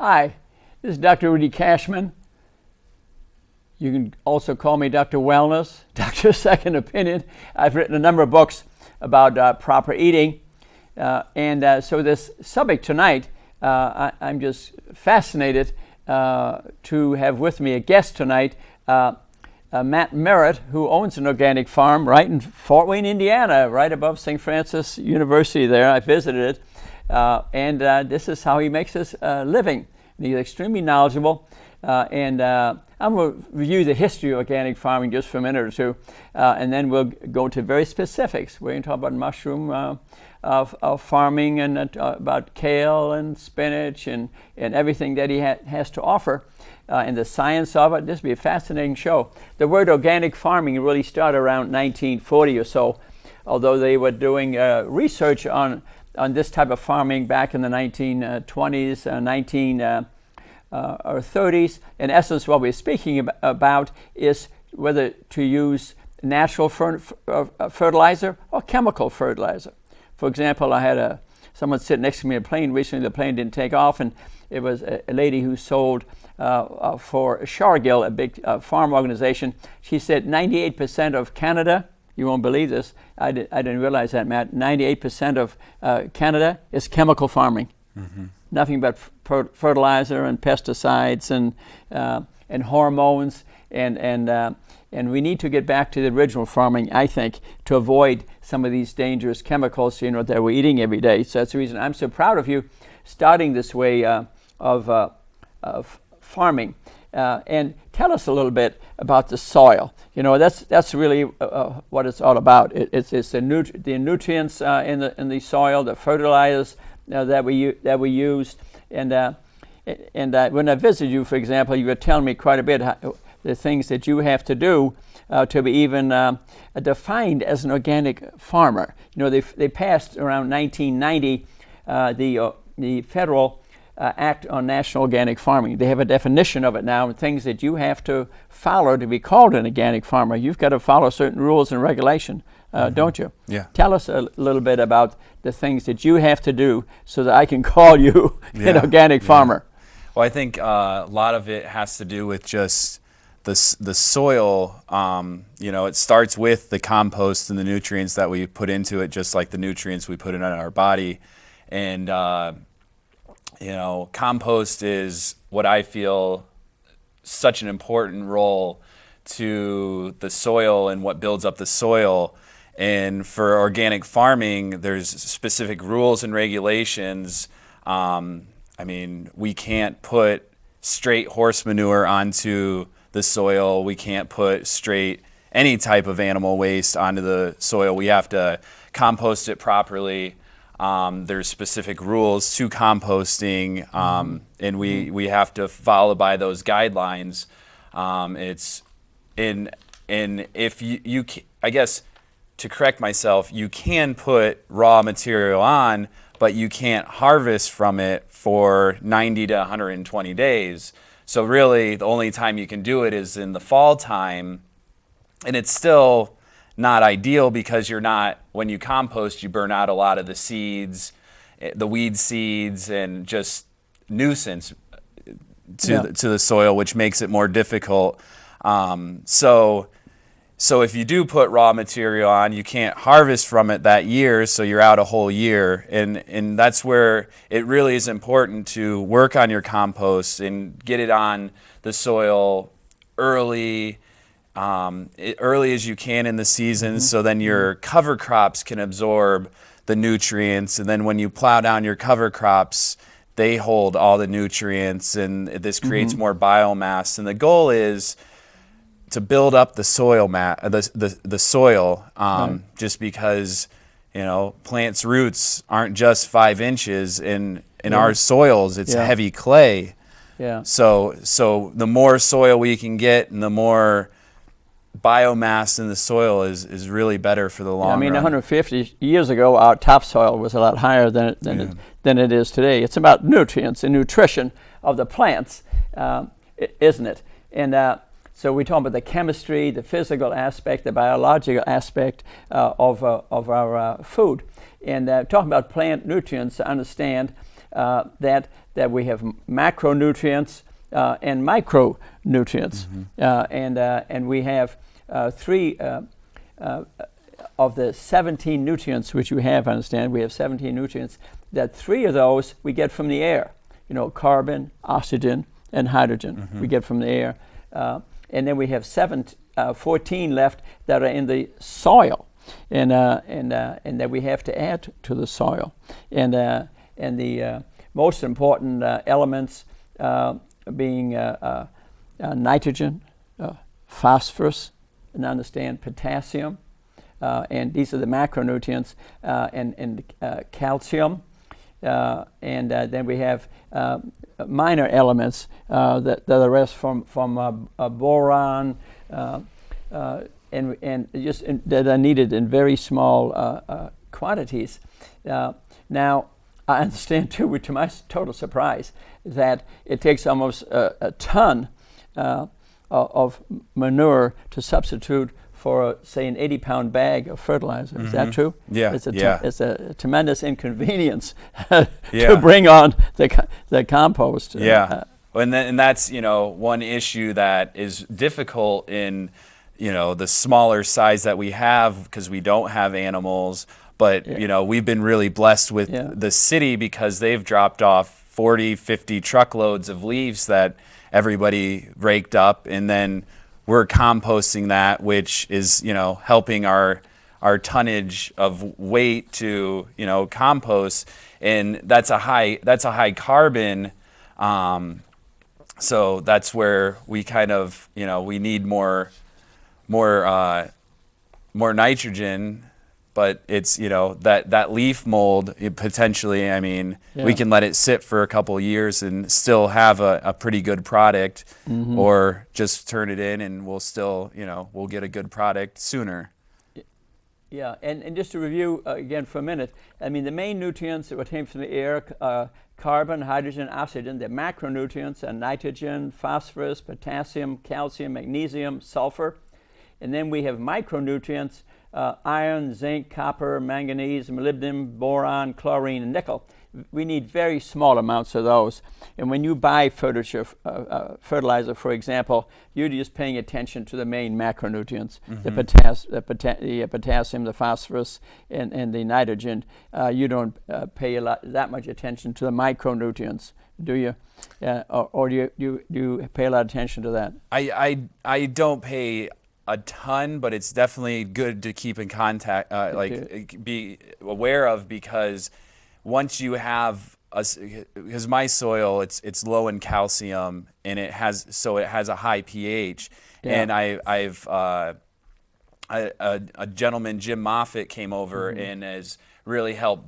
Hi, this is Dr. Rudy Cashman. You can also call me Dr. Wellness, Dr. Second Opinion. I've written a number of books about proper eating. So this subject tonight, I'm just fascinated to have with me a guest tonight, Matt Merritt, who owns an organic farm right in Fort Wayne, Indiana, right above St. Francis University there. I visited it. This is how he makes his living. He's extremely knowledgeable. I'm going to review the history of organic farming just for a minute or two, and then we'll go to very specifics. We're going to talk about mushroom of farming and about kale and spinach and everything that he has to offer and the science of it. This will be a fascinating show. The word organic farming really started around 1940 or so, although they were doing research on this type of farming back in the 1920s, or 30s. In essence, what we're speaking about is whether to use natural fertilizer or chemical fertilizer. For example, I had someone sit next to me on a plane recently. The plane didn't take off, and it was a lady who sold for Shargill, a big farm organization. She said 98% of Canada, you won't believe this, I didn't realize that, Matt, 98% of Canada is chemical farming. Mm-hmm. Nothing but fertilizer and pesticides and hormones, and we need to get back to the original farming, I think, to avoid some of these dangerous chemicals, that we're eating every day. So that's the reason I'm so proud of you starting this way of farming. And tell us a little bit about the soil. That's really what it's all about. It's the nutrients in the soil, the fertilizers that we used, and when I visited you, for example, you were telling me quite a bit the things that you have to do to be even defined as an organic farmer. They passed around 1990 the Federal Act on National Organic Farming. They have a definition of it now, and things that you have to follow to be called an organic farmer. You've got to follow certain rules and regulation, don't you? Yeah. Tell us a little bit about the things that you have to do so that I can call you an organic farmer. Well, I think a lot of it has to do with just the soil. It starts with the compost and the nutrients that we put into it, just like the nutrients we put in our body. And compost is what I feel such an important role to the soil and what builds up the soil. And for organic farming, there's specific rules and regulations. We can't put straight horse manure onto the soil. We can't put straight any type of animal waste onto the soil. We have to compost it properly. There's specific rules to composting, and we have to follow by those guidelines. If you I guess to correct myself, you can put raw material on, but you can't harvest from it for 90 to 120 days. So really, the only time you can do it is in the fall time, and it's still not ideal because when you compost, you burn out a lot of the seeds, the weed seeds, and just nuisance to the soil, which makes it more difficult. So if you do put raw material on, you can't harvest from it that year, so you're out a whole year. And that's where it really is important to work on your compost and get it on the soil early as you can in the season, so then your cover crops can absorb the nutrients. And then when you plow down your cover crops, they hold all the nutrients, and this creates more biomass. And the goal is to build up the soil the soil, just because plants' roots aren't just 5 inches. In our soils, it's heavy clay. Yeah. So the more soil we can get, and the more biomass in the soil is really better for the long run. 150 years ago, our topsoil was a lot higher than it is today. It's about nutrients and nutrition of the plants, isn't it? And so we talk about the chemistry, the physical aspect, the biological aspect of our food. And talking about plant nutrients, I understand that we have macronutrients and micronutrients, and we have three of the 17 nutrients which you have. Understand, we have 17 nutrients. That 3 of those we get from the air. You know, carbon, oxygen, and hydrogen we get from the air, and then we have 14 left that are in the soil, and that we have to add to the soil, and the most important elements being nitrogen, phosphorus, and understand potassium, and these are the macronutrients, and calcium, and then we have minor elements that are rest from boron, and just that are needed in very small quantities. Now, I understand too, to my total surprise, that it takes almost a ton of manure to substitute for, say, an 80-pound bag of fertilizer. Is that true? Yeah. It's a tremendous inconvenience to bring on the compost. And that's, you know, one issue that is difficult in, you know, the smaller size that we have because we don't have animals. But, you know, we've been really blessed with the city because they've dropped off 40, 50 truckloads of leaves that everybody raked up, and then we're composting that, which is, you know, helping our tonnage of weight to, you know, compost, and that's a high carbon. So that's where we kind of, you know, we need more nitrogen. But it's, you know, that leaf mold, potentially, I mean, we can let it sit for a couple of years and still have a pretty good product, or just turn it in and we'll still, you know, we'll get a good product sooner. Yeah, and just to review again for a minute, I mean, the main nutrients that came from the air, carbon, hydrogen, oxygen. The macronutrients are nitrogen, phosphorus, potassium, calcium, magnesium, sulfur. And then we have micronutrients, iron, zinc, copper, manganese, molybdenum, boron, chlorine, and nickel. We need very small amounts of those. And when you buy fertilizer, for example, you're just paying attention to the main macronutrients, the potassium, the phosphorus, and the nitrogen. You don't pay that much attention to the micronutrients, do you? Or do you pay a lot of attention to that? I don't pay a ton, but it's definitely good to keep in contact, be aware of, because once you have because my soil, it's low in calcium, and it has a high pH, and I've a gentleman, Jim Moffitt, came over and has really helped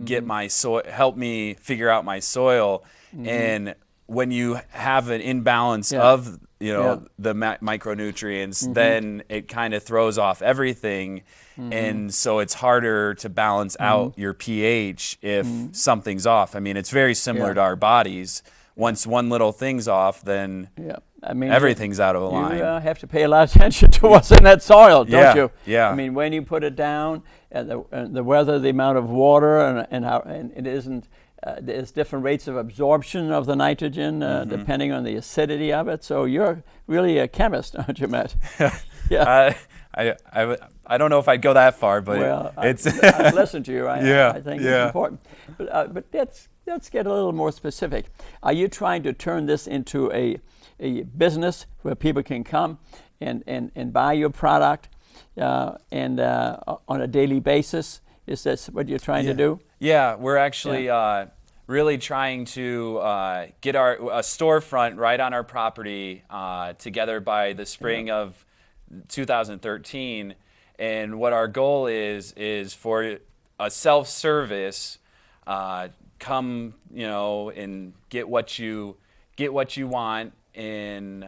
get my soil, help me figure out my soil, and when you have an imbalance of, you know, the micronutrients, then it kind of throws off everything, and so it's harder to balance out your pH if something's off. I mean, it's very similar to our bodies. Once one little thing's off, then I mean, everything's out of line. You have to pay a lot of attention to what's in that soil, don't you? Yeah. I mean, when you put it down, and the weather, the amount of water, and how, and it isn't. There's different rates of absorption of the nitrogen depending on the acidity of it. So you're really a chemist, aren't you, Matt? I don't know if I'd go that far, but I've listened to you. I think it's important. But let's get a little more specific. Are you trying to turn this into a business where people can come and buy your product and on a daily basis? Is this what you're trying to do? Yeah, we're actually really trying to get a storefront right on our property together by the spring of 2013. And what our goal is for a self-service, come, you know, and get what you want, and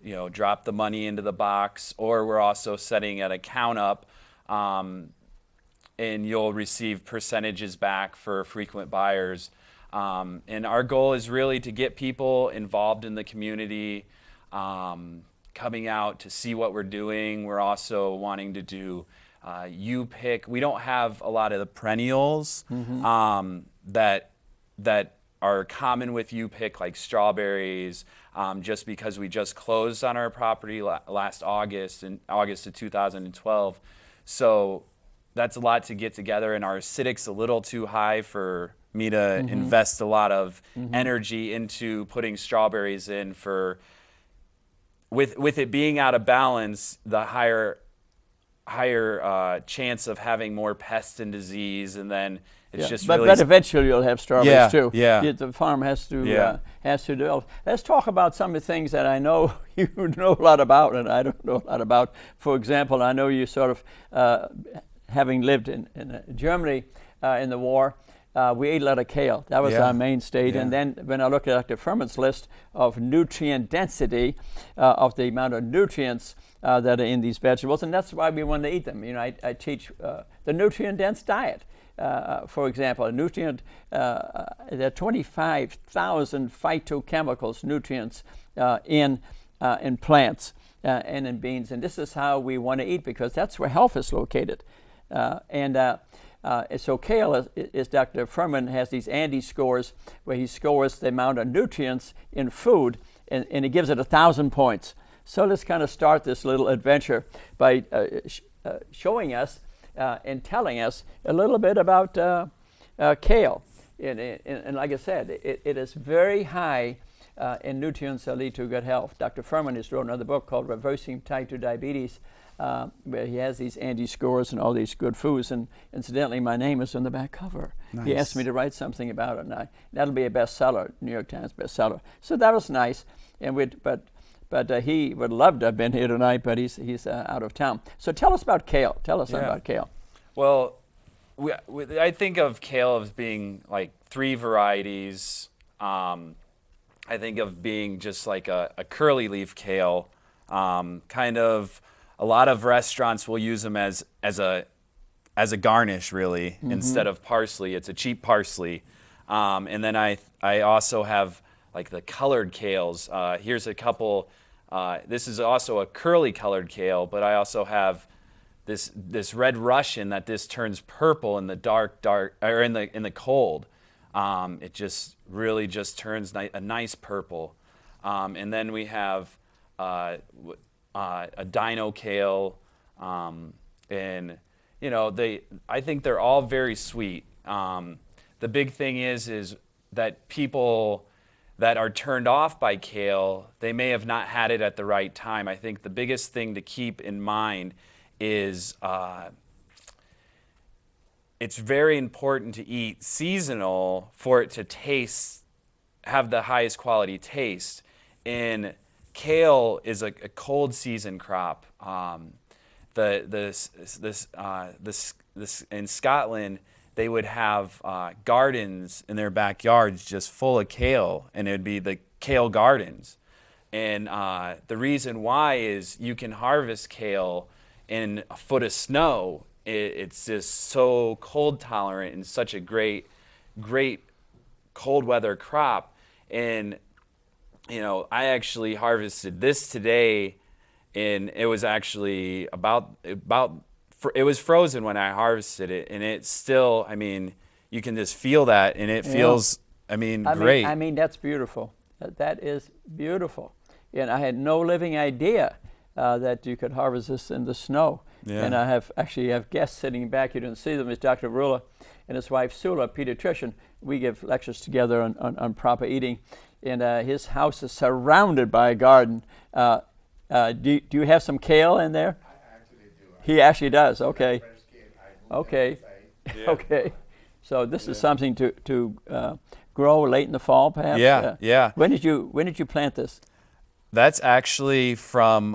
you know, drop the money into the box. Or we're also setting an account up, and you'll receive percentages back for frequent buyers. And our goal is really to get people involved in the community, coming out to see what we're doing. We're also wanting to do you pick. We don't have a lot of the perennials that that are common with U-Pick, like strawberries, just because we just closed on our property last August, in August of 2012. So that's a lot to get together, and our acidic's a little too high for me to invest a lot of energy into putting strawberries in. With it being out of balance, the higher chance of having more pest and disease, and then it's just but, really. But eventually you'll have strawberries too. Yeah. The farm has to develop. Let's talk about some of the things that I know you know a lot about, and I don't know a lot about. For example, I know you sort of, having lived in Germany in the war. We ate a lot of kale. That was our mainstay. And then when I look at Dr. Fuhrman's list of nutrient density, of the amount of nutrients that are in these vegetables, and that's why we want to eat them. You know, I teach the nutrient-dense diet. For example, there are 25,000 phytochemicals, nutrients in plants and in beans, and this is how we want to eat because that's where health is located. So kale is Dr. Fuhrman has these Andy scores where he scores the amount of nutrients in food, and he gives it 1,000 points. So let's kind of start this little adventure by showing us and telling us a little bit about kale. And like I said, it is very high in nutrients that lead to good health. Dr. Fuhrman has wrote another book called Reversing Type 2 Diabetes, where he has these Andy scores and all these good foods. And incidentally, my name is on the back cover. Nice. He asked me to write something about it, and that'll be a bestseller, New York Times bestseller. So that was nice. And but he would love to have been here tonight, but he's out of town. So tell us about kale. Tell us something about kale. Well, I think of kale as being like 3 varieties. I think of being just like a curly leaf kale, kind of. A lot of restaurants will use them as a garnish, really, instead of parsley. It's a cheap parsley. And then I also have like the colored kales. Here's a couple. This is also a curly colored kale, but I also have this red Russian that this turns purple in the dark or in the cold. It just really just turns a nice purple. And then we have a dino kale, and you know I think they're all very sweet. The big thing is that people that are turned off by kale, they may have not had it at the right time. I think the biggest thing to keep in mind is it's very important to eat seasonal for it to have the highest quality taste. And kale is a cold season crop. In Scotland, they would have gardens in their backyards just full of kale, and it would be the kale gardens. And the reason why is you can harvest kale in a foot of snow. It's just so cold tolerant and such a great cold weather crop. And you know, I actually harvested this today, and it was actually it was frozen when I harvested it, and it's still, I mean, you can just feel that, and it feels, great. I mean, that's beautiful. That is beautiful. And I had no living idea that you could harvest this in the snow. Yeah. And I have guests sitting back. You didn't see them. It's Dr. Rula and his wife Sula, pediatrician. We give lectures together on proper eating. And his house is surrounded by a garden. Do you have some kale in there? I actually do. He actually does. Okay. Okay. Yeah. Okay. So this is something to grow late in the fall, perhaps. Yeah. When did you plant this? That's actually from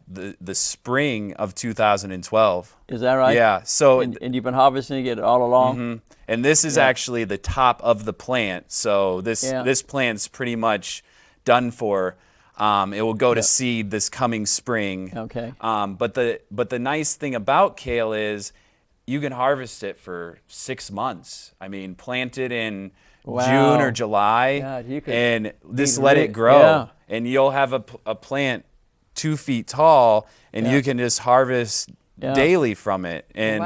the spring of 2012. Is that right? Yeah. So and you've been harvesting it all along. Mm-hmm. And this is actually the top of the plant. So this plant's pretty much done for. It will go to seed this coming spring. Okay. But the nice thing about kale is you can harvest it for 6 months. I mean, plant it in June or July, and just let it grow, and you'll have a plant 2 feet tall, and you can just harvest daily from it. And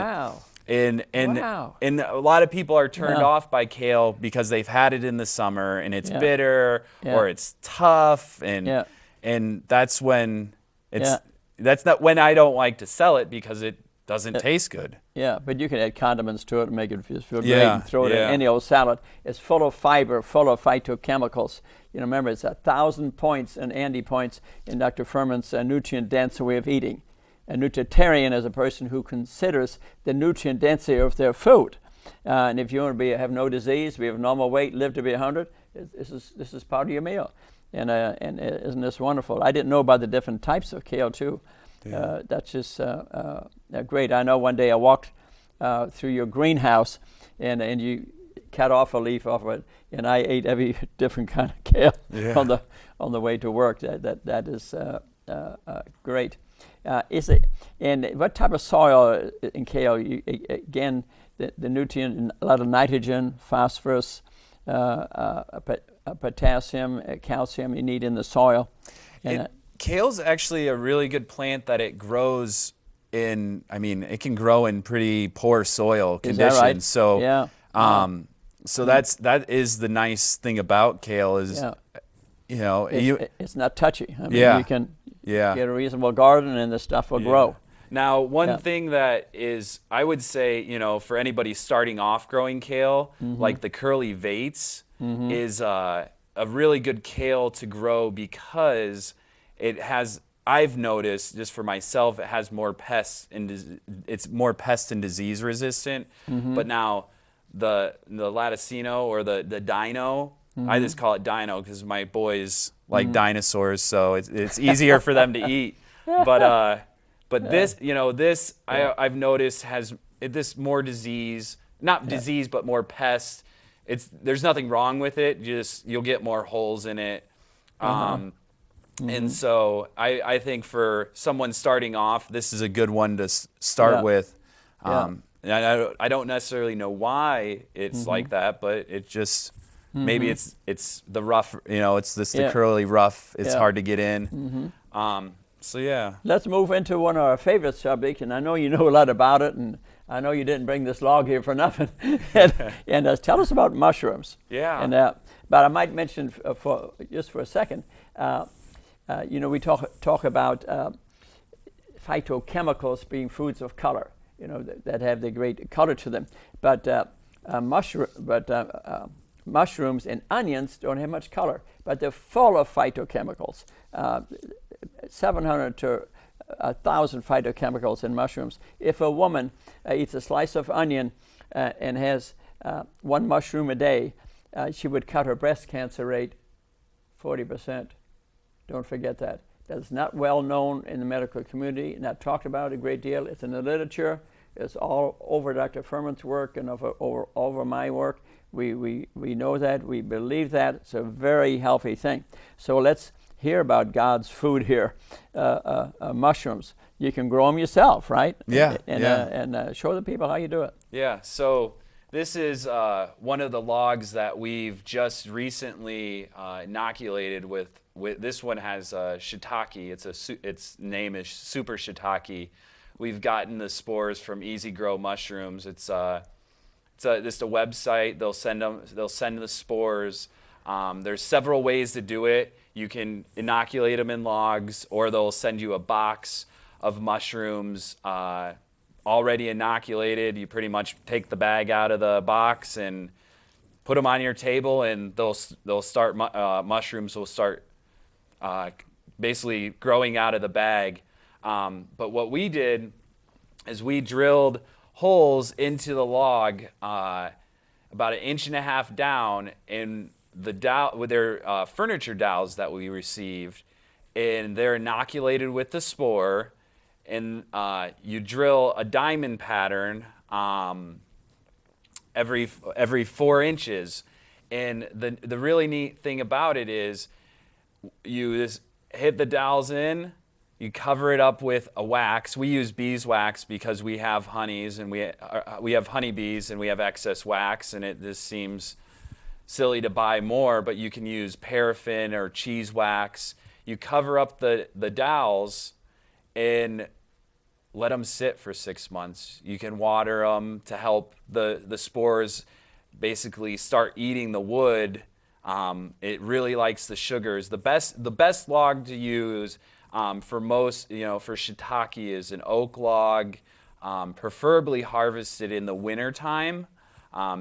And Wow. and a lot of people are turned Yeah. off by kale because they've had it in the summer and it's Yeah. bitter Yeah. or it's tough, Yeah. and that's when Yeah. that's not when I don't like to sell it because it doesn't taste good. Yeah, but you can add condiments to it and make it feel great Yeah, and throw it in yeah. any old salad. It's full of fiber, full of phytochemicals. You know, remember, it's 1,000 points and Andy points in Dr. Furman's nutrient-dense way of eating. A nutritarian is a person who considers the nutrient density of their food. And if you want to have no disease, be of normal weight, live to be 100, this is part of your meal. And isn't this wonderful? I didn't know about the different types of kale, too. That's just great. I know one day I walked through your greenhouse and you cut off a leaf off of it, and I ate every different kind of kale on the way to work. That is great. Is it? And what type of soil in kale? Again, the nutrient, a lot of nitrogen, phosphorus, potassium, calcium you need in the soil. And Kale's actually a really good plant that it grows in. I mean, it can grow in pretty poor soil conditions. Is that right? So, yeah. So that is the nice thing about kale is, you know, it's not touchy. I mean, Yeah. you can yeah. get a reasonable garden and the stuff will grow. Now, one thing that is, I would say, you know, for anybody starting off growing kale, like the curly vates is a really good kale to grow because it has, I've noticed just for myself, it has more pests and it's more pest and disease resistant. But now the Latticino or the Dino, I just call it Dino because my boys like dinosaurs, so it's easier for them to eat. But this, you know, this I've noticed has this more disease, not disease, but more pests. There's nothing wrong with it. Just you'll get more holes in it. And so I think for someone starting off, this is a good one to start with. And I don't necessarily know why it's like that, but it just maybe it's the rough, you know, it's the curly rough. It's hard to get in. So yeah. Let's move into one of our favorite subjects, and I know you know a lot about it, and I know you didn't bring this log here for nothing. and tell us about mushrooms. Yeah. And but I might mention for a second. You know, we talk about phytochemicals being foods of color. You know, that have the great color to them. But mushrooms and onions don't have much color, but they're full of phytochemicals. 700 to 1,000 phytochemicals in mushrooms. If a woman eats a slice of onion and has one mushroom a day, she would cut her breast cancer rate 40%. Don't forget that. That's not well known in the medical community, not talked about a great deal. It's in the literature. It's all over Dr. Furman's work and over my work. We know that. We believe that. It's a very healthy thing. So let's hear about God's food here. Mushrooms. You can grow them yourself, right? Yeah. And show the people how you do it. Yeah. So this is one of the logs that we've just recently inoculated with. This one has shiitake. Its name is Super Shiitake. We've gotten the spores from Easy Grow Mushrooms. It's just a website. They'll send the spores. There's several ways to do it. You can inoculate them in logs, or they'll send you a box of mushrooms already inoculated. You pretty much take the bag out of the box and put them on your table, and they'll start. Mushrooms will start basically growing out of the bag. But what we did is we drilled holes into the log about 1.5 inches down in the dowel with their furniture dowels that we received, and they're inoculated with the spore. And you drill a diamond pattern every 4 inches. And the really neat thing about it is you just hit the dowels in, you cover it up with a wax. We use beeswax because we have honeys and we have honeybees and we have excess wax, and it just seems silly to buy more, but you can use paraffin or cheese wax. You cover up the dowels, and let them sit for 6 months. You can water them to help the spores basically start eating the wood. It really likes the sugars. The best log to use for most, for shiitake is an oak log, preferably harvested in the winter time,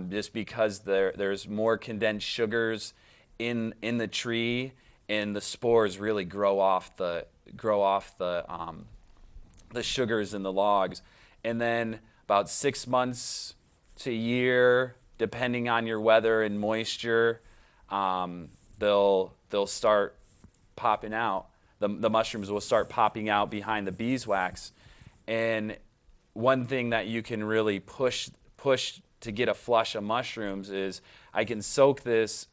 just because there's more condensed sugars in the tree, and the spores really grow off the sugars in the logs. And then about 6 months to a year, depending on your weather and moisture, they'll start popping out. The mushrooms will start popping out behind the beeswax. And one thing that you can really push to get a flush of mushrooms is I can soak this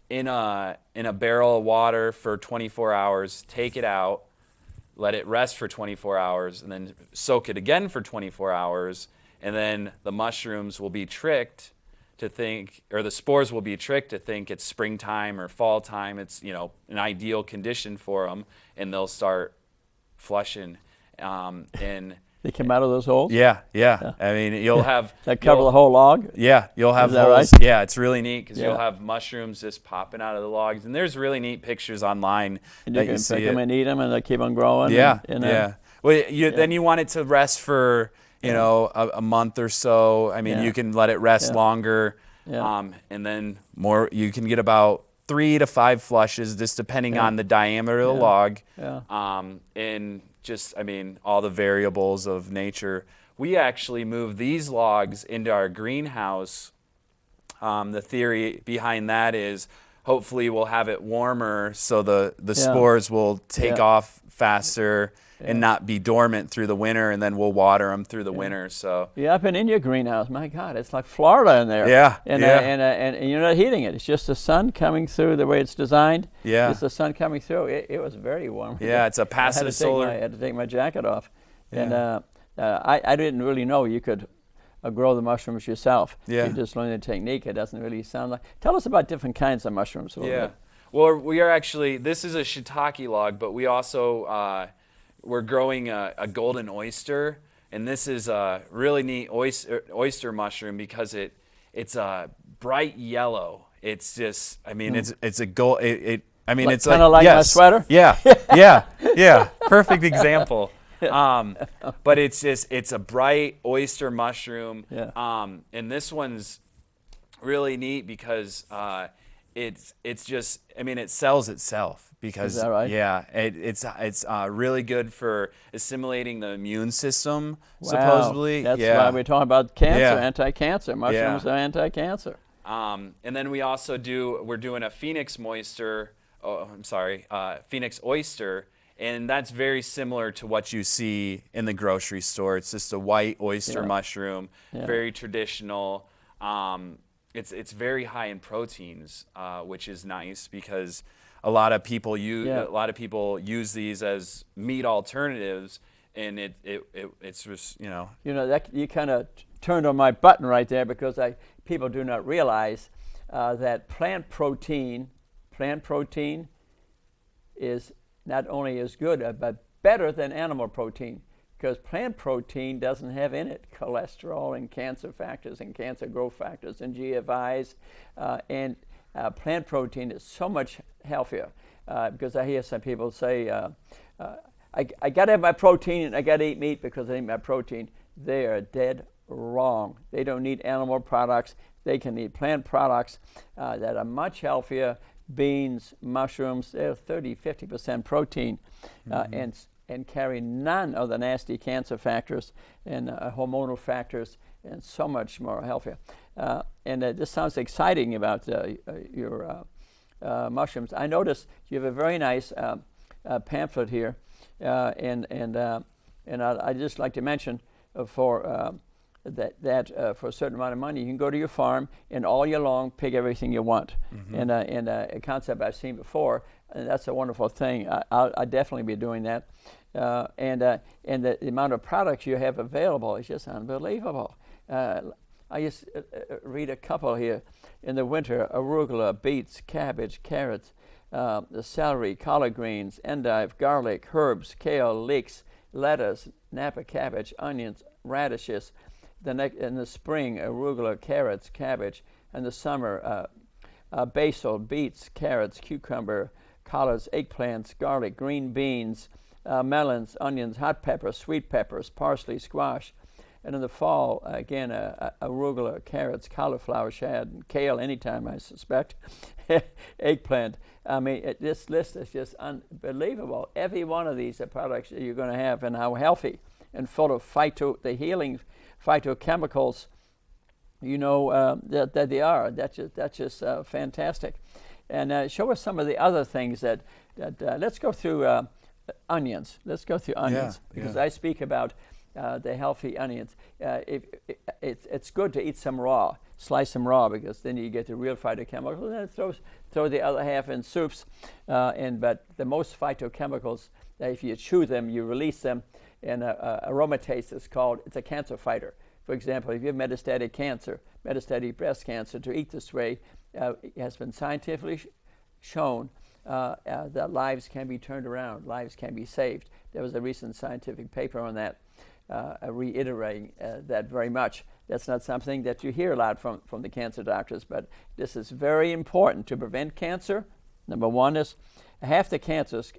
in a barrel of water for 24 hours, take it out, let it rest for 24 hours, and then soak it again for 24 hours, and then the mushrooms will be tricked to think, or the spores will be tricked to think it's springtime or fall time. It's, an ideal condition for them, and they'll start flushing. And They come out of those holes? yeah. I mean, you'll have That cover the whole log? Yeah, you'll have Is that holes. right? Yeah, it's really neat because Yeah. you'll have mushrooms just popping out of the logs, and there's really neat pictures online And that you can see pick it. them and eat them, and they keep on growing. Yeah, and, yeah. Well, then you want it to rest for a month or so. I mean, Yeah. you can let it rest Yeah. longer, Yeah. and then more. You can get about 3 to 5 flushes, just depending on the diameter of the log, and just all the variables of nature. We actually move these logs into our greenhouse. The theory behind that is hopefully we'll have it warmer so the spores will take off faster and not be dormant through the winter, and then we'll water them through the winter. So Yeah, I've been in your greenhouse. My God, it's like Florida in there. Yeah, and, yeah. And you're not heating it. It's just the sun coming through the way it's designed. Yeah. It's the sun coming through. It was very warm. Yeah, it's a passive solar. I had to take my jacket off. Yeah. And I didn't really know you could grow the mushrooms yourself. Yeah. You just learn the technique. It doesn't really sound like. Tell us about different kinds of mushrooms a little Yeah. bit. Well, we are actually, this is a shiitake log, but we also, we're growing a golden oyster, and this is a really neat oyster mushroom because it's a bright yellow. It's just, it's a gold, it's kind of like my yes. sweater? Yeah, perfect example. But it's a bright oyster mushroom. Yeah. And this one's really neat because it's just, it sells itself because Is that right? yeah, it's really good for assimilating the immune system, Wow. supposedly. That's yeah. why we're talking about cancer, Yeah. anti-cancer. Mushrooms are anti-cancer. And then we also we're doing a Phoenix Phoenix oyster, and that's very similar to what you see in the grocery store. It's just a white oyster mushroom, very traditional. It's very high in proteins, which is nice because a lot of people use these as meat alternatives, and it's just That you kind of turned on my button right there because people do not realize that plant protein is not only as good but better than animal protein, because plant protein doesn't have in it cholesterol and cancer factors and cancer growth factors and GFIs, and plant protein is so much healthier. Because I hear some people say, I got to have my protein and I got to eat meat because I need my protein. They are dead wrong. They don't need animal products. They can eat plant products that are much healthier. Beans, mushrooms, they're 50% protein, and carry none of the nasty cancer factors and hormonal factors, and so much more healthier. And this sounds exciting about your mushrooms. I noticed you have a very nice pamphlet here, and I'd just like to mention for for a certain amount of money, you can go to your farm and all year long pick everything you want. And a concept I've seen before, and that's a wonderful thing. I'll definitely be doing that. And the amount of products you have available is just unbelievable. I just read a couple here. In the winter, arugula, beets, cabbage, carrots, the celery, collard greens, endive, garlic, herbs, kale, leeks, lettuce, Napa cabbage, onions, radishes. In the spring, arugula, carrots, cabbage. In the summer, basil, beets, carrots, cucumber, collards, eggplants, garlic, green beans, melons, onions, hot peppers, sweet peppers, parsley, squash. And in the fall, again, arugula, carrots, cauliflower, shad, and kale anytime, I suspect. Eggplant. I mean, this list is just unbelievable. Every one of these products that you're going to have, and how healthy and full of the healing phytochemicals, that they are. That's just fantastic. And show us some of the other things that let's go through onions. Let's go through onions, because I speak about the healthy onions. It's good to eat some raw, slice them raw, because then you get the real phytochemicals. And then throw the other half in soups. But the most phytochemicals, if you chew them, you release them. And aromatase is called. It's a cancer fighter. For example, if you have metastatic cancer, metastatic breast cancer, to eat this way, it has been scientifically shown that lives can be turned around, lives can be saved. There was a recent scientific paper on that, reiterating that very much. That's not something that you hear a lot from the cancer doctors, but this is very important to prevent cancer. Number one is half the cancers,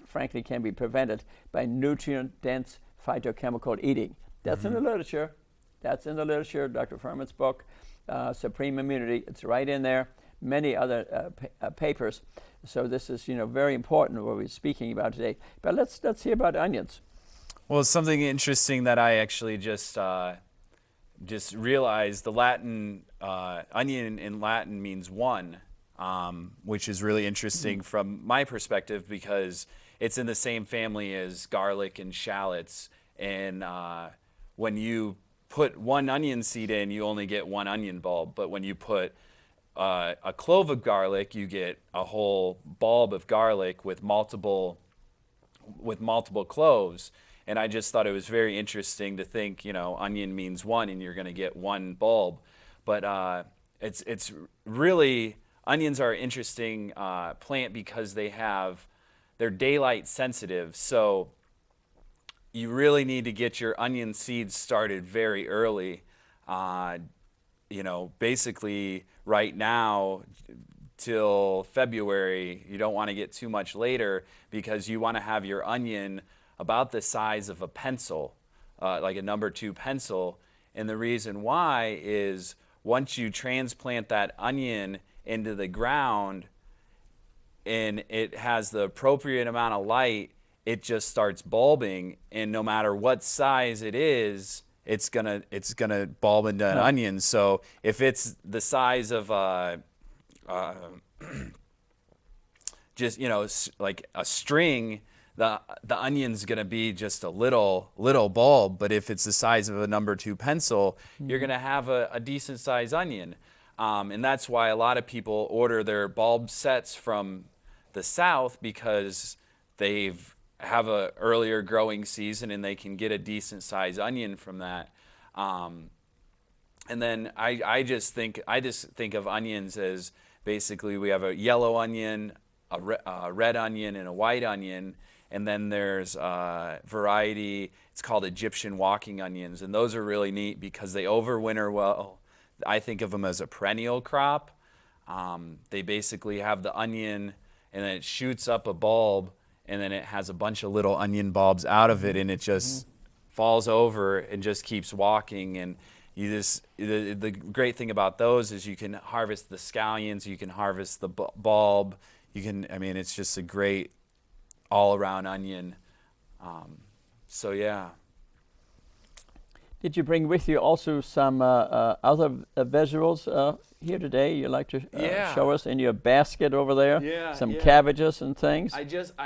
frankly, can be prevented by nutrient-dense phytochemical eating. That's in the literature. That's in the literature. Dr. Furman's book, Supreme Immunity. It's right in there. Many other papers. So this is, very important what we're speaking about today. But let's hear about onions. Well, something interesting that I actually just realized, the Latin onion in Latin means one, which is really interesting from my perspective, because it's in the same family as garlic and shallots. And when you put one onion seed in, you only get one onion bulb. But when you put a clove of garlic, you get a whole bulb of garlic with multiple cloves. And I just thought it was very interesting to think, onion means one, and you're going to get one bulb. But it's really, onions are an interesting plant because they're daylight sensitive. So you really need to get your onion seeds started very early. Basically right now till February, you don't want to get too much later, because you want to have your onion about the size of a pencil, like a number 2 pencil. And the reason why is once you transplant that onion into the ground and it has the appropriate amount of light, it just starts bulbing, and no matter what size it is, it's gonna bulb into an onion. So if it's the size of like a string, the onion's gonna be just a little bulb. But if it's the size of a number 2 pencil, you're gonna have a decent sized onion. And that's why a lot of people order their bulb sets from the South, because they have a earlier growing season and they can get a decent sized onion from that. And then I just think of onions as basically we have a yellow onion, a red onion, and a white onion. And then there's a variety, it's called Egyptian walking onions. And those are really neat because they overwinter well. I think of them as a perennial crop. They basically have the onion, and then it shoots up a bulb, and then it has a bunch of little onion bulbs out of it, and it just falls over and just keeps walking. And the great thing about those is you can harvest the scallions, you can harvest the bulb, it's just a great all-around onion. So yeah. Did you bring with you also some other vegetables here today you'd like to show us in your basket over there? Yeah, some cabbages and things? I just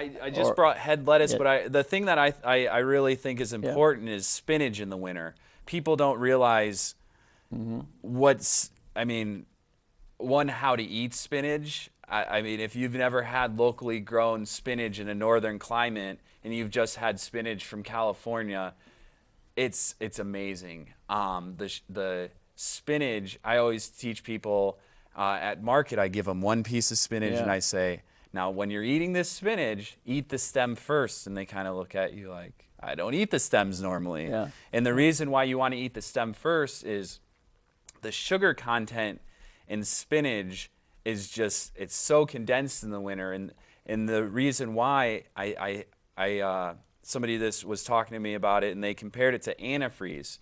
brought head lettuce, but the thing that I really think is important is spinach in the winter. People don't realize how to eat spinach. If you've never had locally grown spinach in a northern climate and you've just had spinach from California, it's amazing. The spinach, I always teach people at market, I give them one piece of spinach and I say, Now, when you're eating this spinach, eat the stem first. And they kind of look at you like, I don't eat the stems normally. Yeah. And the reason why you want to eat the stem first is the sugar content in spinach is just, it's so condensed in the winter. And the reason why somebody this was talking to me about it, and they compared it to antifreeze.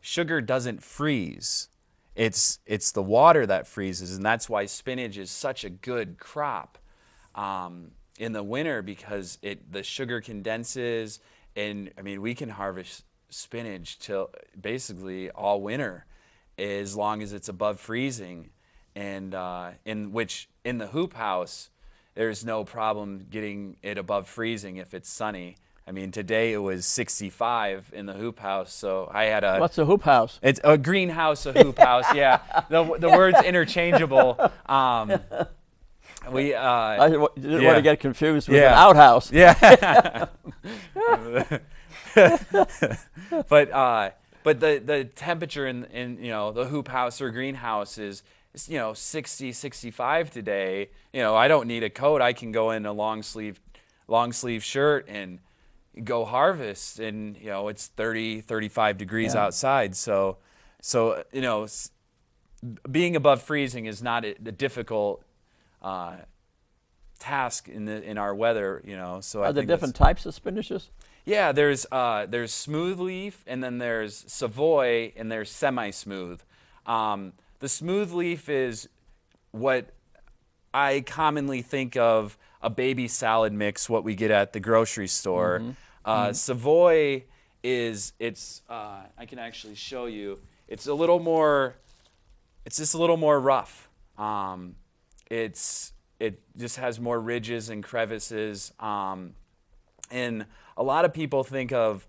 Sugar doesn't freeze. It's the water that freezes, and that's why spinach is such a good crop in the winter, because the sugar condenses. And I mean, we can harvest spinach till basically all winter, as long as it's above freezing. And in the hoop house, there's no problem getting it above freezing if it's sunny. I mean, today it was 65 in the hoop house, so I had a... What's a hoop house? It's a greenhouse, a hoop house, yeah. The word's interchangeable. We I didn't want yeah. to get confused with Yeah. an outhouse. Yeah. But the temperature in the hoop house or greenhouse is 60, 65 today. I don't need a coat. I can go in a long sleeve shirt and go harvest, and it's 30, 35 degrees outside. So being above freezing is not a difficult task in our weather. So Are there different types of spinaches? Yeah, there's smooth leaf, and then there's Savoy, and there's semi-smooth. The smooth leaf is what I commonly think of a baby salad mix, what we get at the grocery store. Savoy I can actually show you. It's just a little more rough. It just has more ridges and crevices. And a lot of people think of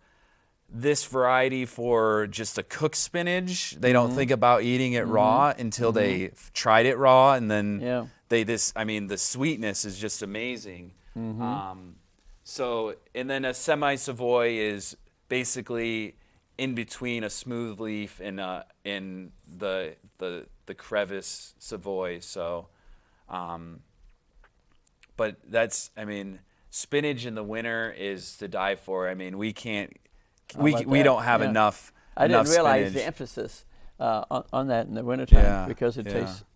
this variety for just a cooked spinach. They don't think about eating it raw until they tried it raw, and then the sweetness is just amazing. And then a semi-Savoy is basically in between a smooth leaf and in the crevice Savoy. So, but spinach in the winter is to die for. I mean, we don't have enough. I didn't realize the emphasis on that in the wintertime, because it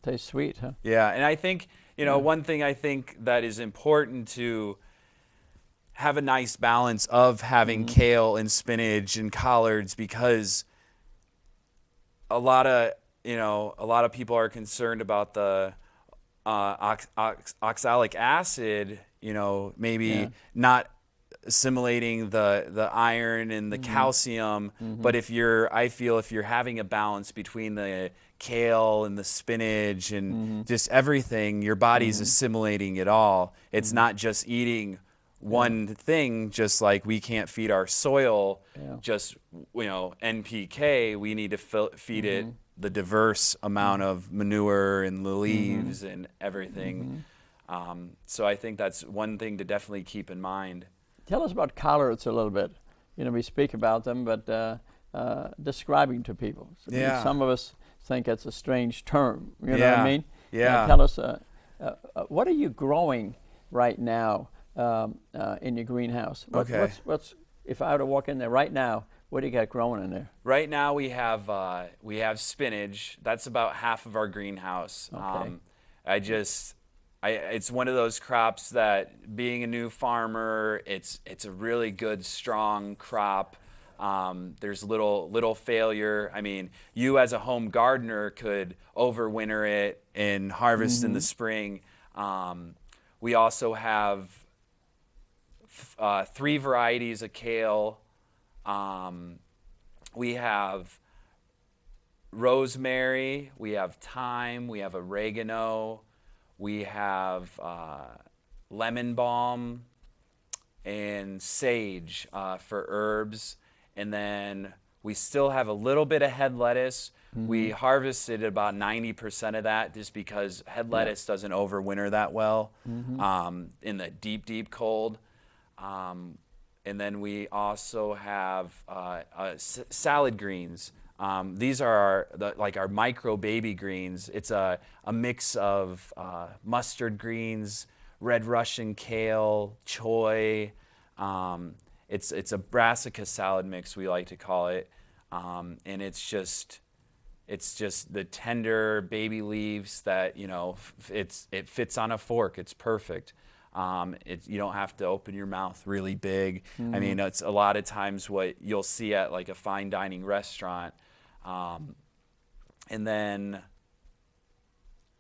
tastes sweet, huh? Yeah, and I think one thing I think that is important to have a nice balance of having kale and spinach and collards, because a lot of people are concerned about the oxalic acid, maybe not assimilating the iron and the calcium. But if you're having a balance between the kale and the spinach and just everything, your body's assimilating it all. It's not just eating one thing, just like we can't feed our soil just NPK. We need to feed it the diverse amount of manure and the leaves and everything. So I think that's one thing to definitely keep in mind. Tell us about collards a little bit. We speak about them, but describing to people. Yeah. Some of us think it's a strange term. You know what I mean? Yeah. Tell us, what are you growing right now in your greenhouse? What's if I were to walk in there right now, what do you got growing in there? Right now we have spinach. That's about half of our greenhouse. Okay. It's one of those crops that, being a new farmer, it's a really good, strong crop. There's little failure. I mean, you as a home gardener could overwinter it and harvest in the spring. We also have 3 varieties of kale. We have rosemary, we have thyme, we have oregano, we have lemon balm and sage for herbs. And then we still have a little bit of head lettuce. We harvested about 90% of that, just because head lettuce doesn't overwinter that well in the deep cold. And then we also have salad greens. These are our micro baby greens. It's a mix of mustard greens, red Russian kale, choy. It's a brassica salad mix, we like to call it, and it's just the tender baby leaves that it fits on a fork. It's perfect. You don't have to open your mouth really big. I mean, it's a lot of times what you'll see at like a fine dining restaurant. And then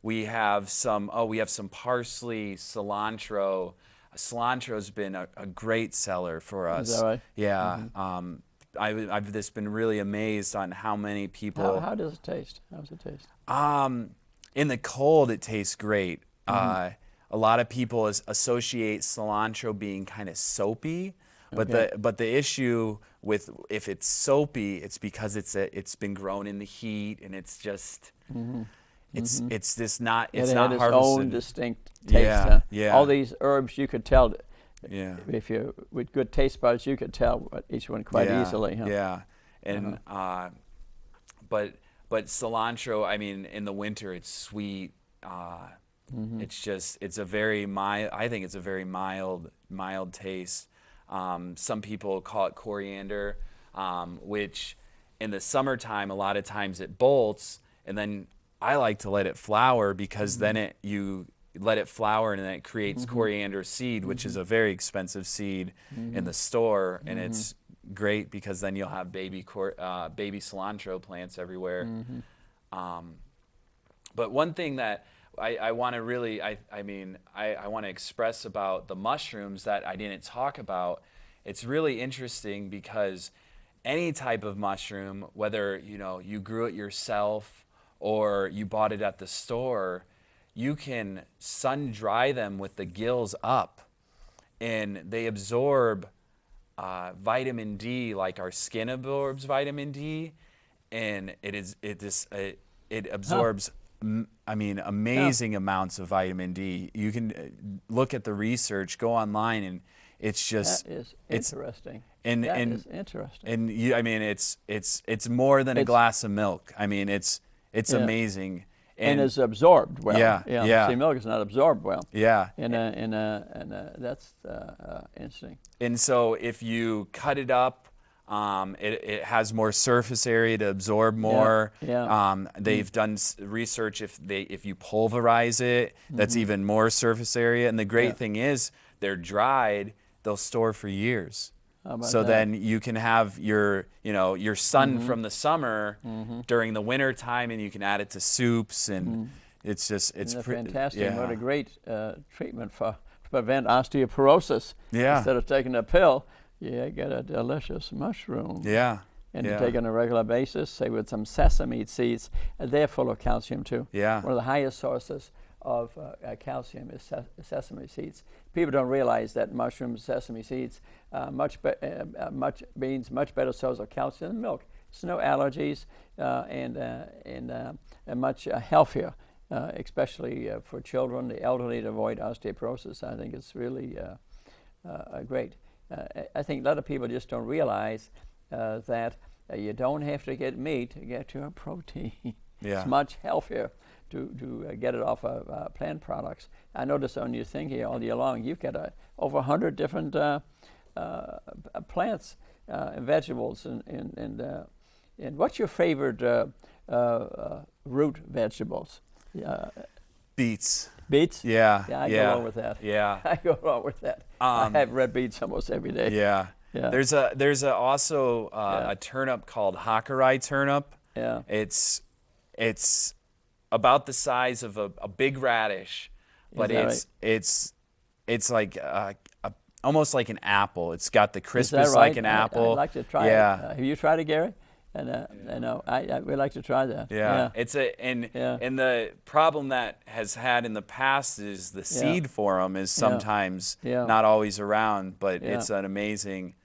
we have some parsley, cilantro. Cilantro's been a great seller for us. Is that right? Yeah. I've just been really amazed on how many people. How does it taste? How does it taste? In the cold, it tastes great. A lot of people associate cilantro being kind of soapy, but the issue with if it's soapy, it's because it's been grown in the heat and it's just it's this not it's it not had its harvested. own distinct taste. Yeah, Huh? yeah. All these herbs you could tell. Yeah. If you with good taste buds, you could tell each one quite easily. Huh? Yeah, and but cilantro, I mean, in the winter it's sweet. It's a very mild. I think it's a very mild taste. Some people call it coriander, which in the summertime a lot of times it bolts, and then I like to let it flower because then you let it flower and then it creates coriander seed, which is a very expensive seed in the store, and it's great because then you'll have baby cilantro plants everywhere. But one thing that I want to really, I want to express about the mushrooms that I didn't talk about, it's really interesting because any type of mushroom, whether you grew it yourself or you bought it at the store, you can sun dry them with the gills up, and they absorb vitamin D like our skin absorbs vitamin D, and it absorbs amazing amounts of vitamin D. You can look at the research, go online, and it's just that is interesting. That is interesting. And it's more than a glass of milk. I mean, it's amazing. And it's absorbed well. Yeah. See, milk is not absorbed well. Yeah. And that's interesting. And so if you cut it up, it has more surface area to absorb more. Yeah. They've done research if you pulverize it, that's even more surface area. And the great thing is they're dried, they'll store for years. So then you can have your sun from the summer during the winter time, and you can add it to soups, and it's fantastic. Yeah. What a great treatment to prevent osteoporosis. Yeah. Instead of taking a pill, you get a delicious mushroom. Yeah. And you take on a regular basis, say with some sesame seeds, they're full of calcium too. Yeah. One of the highest sources of calcium is sesame seeds. People don't realize that mushrooms, sesame seeds, much better source of calcium than milk. There's no allergies and much healthier, especially for children, the elderly, to avoid osteoporosis. I think it's really great. I think a lot of people just don't realize that you don't have to get meat to get your protein. Yeah. It's much healthier to get it off of plant products. I notice on your thing here all year long, you've got over 100 different plants and vegetables. And what's your favorite root vegetables? Beets. Beets? Yeah. Yeah, I go along with that. Yeah. I go along with that. I have red beets almost every day. Yeah. Yeah. There's also a turnip called Hakurei turnip. Yeah. It's about the size of a big radish, but it's like almost like an apple. It's got the crispness like an apple. I'd like to try it. Have you tried it, Gary? And I know I would like to try that. Yeah. And the problem that has had in the past is the seed for them is sometimes not always around, but it's an amazing.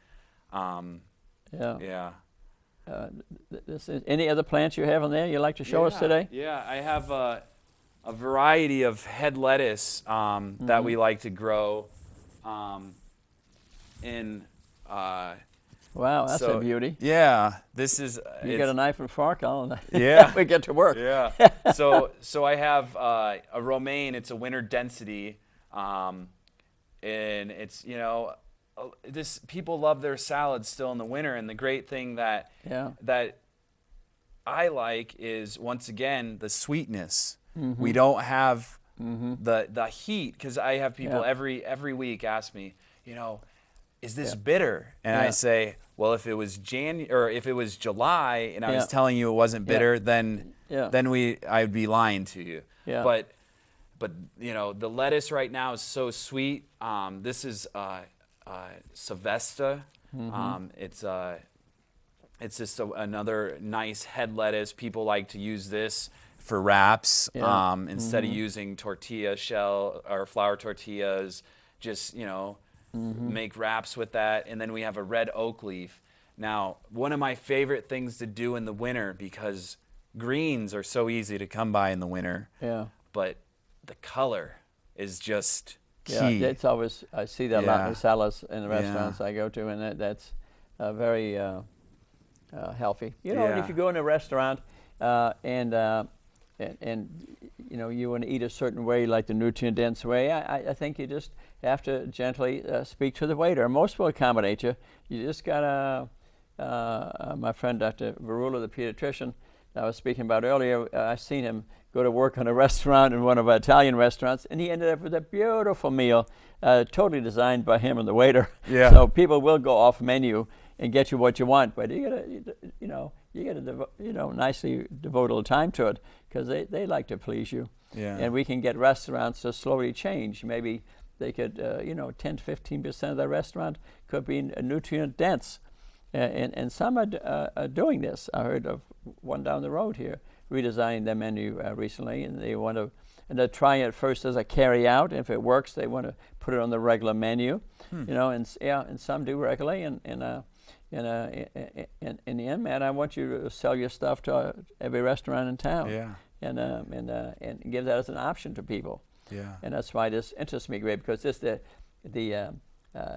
Any other plants you have on there you'd like to show us today? Yeah, I have a variety of head lettuce that we like to grow. Wow, that's a beauty. Yeah, this is. You get a knife and fork on. Yeah, we get to work. Yeah. So I have a romaine. It's a winter density. And it's, this people love their salads still in the winter. And the great thing that I like is, once again, the sweetness. We don't have the heat, because I have people every week ask me, is this bitter? And I say, well, if it was if it was July and I was telling you it wasn't bitter, then I'd be lying to you. But the lettuce right now is so sweet. This is Sylvester. It's just another nice head lettuce. People like to use this for wraps instead of using tortilla shell or flour tortillas. Just make wraps with that. And then we have a red oak leaf. Now, one of my favorite things to do in the winter, because greens are so easy to come by in the winter, but the color is just key. Yeah, it's always, I see that a lot in salads in the restaurants I go to, and that's very healthy. If you go in a restaurant and you want to eat a certain way, like the nutrient-dense way, I think you just have to gently speak to the waiter. Most will accommodate you. You just got to, my friend Dr. Varula, the pediatrician I was speaking about earlier, I seen him go to work in a restaurant, in one of our Italian restaurants, and he ended up with a beautiful meal, totally designed by him and the waiter. Yeah. So people will go off menu and get you what you want, but you gotta nicely devote a little time to it, because they like to please you. Yeah. And we can get restaurants to slowly change. Maybe they could, 10 to 15% of their restaurant could be nutrient dense. And some are doing this. I heard of one down the road here redesigning their menu recently, and they're trying it first as a carry out. If it works, they want to put it on the regular menu. And some do regularly. And in the end, man, I want you to sell your stuff to every restaurant in town. Yeah. And give that as an option to people. Yeah. And that's why this interests me great, because it's the